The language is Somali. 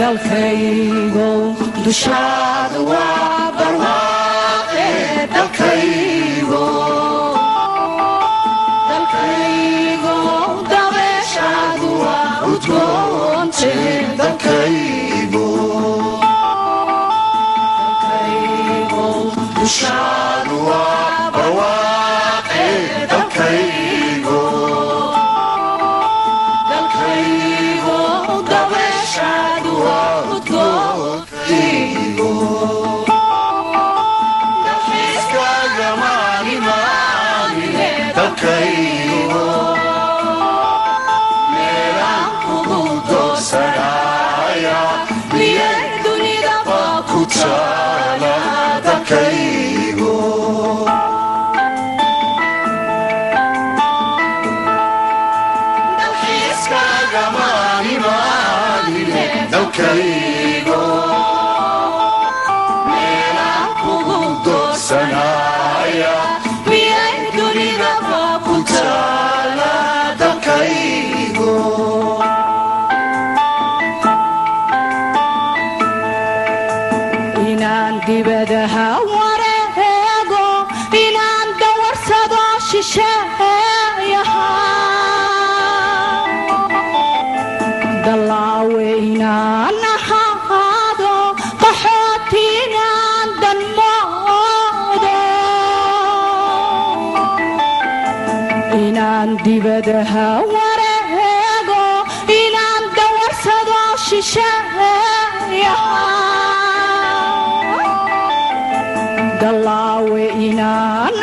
dalkaygo dushaada waa barwaaqe dalkaygo dabeeshaadu waa udgoonte dalkaygo dushaadu waa barwaaqe dalkaygo dabeeshaadu waa udgoontigo dalxiiskaaga maalimaanine dalkaygo meelaan kugu doorsanaya miyay dunida baa ku taala dalkaygo dalxiiskaaga maalimaanine dalkaygo meelaan kugu doorsanaya miyay dunida baa ku taala dalkaygo inaan dibadaha wareego inaan dawarsado shisheeyaha dallaawe inaan ahaado qaxooti inaan danmoodo inaan dibadaha wareego inaan dawarsado shisheeyaha dallaawe inaan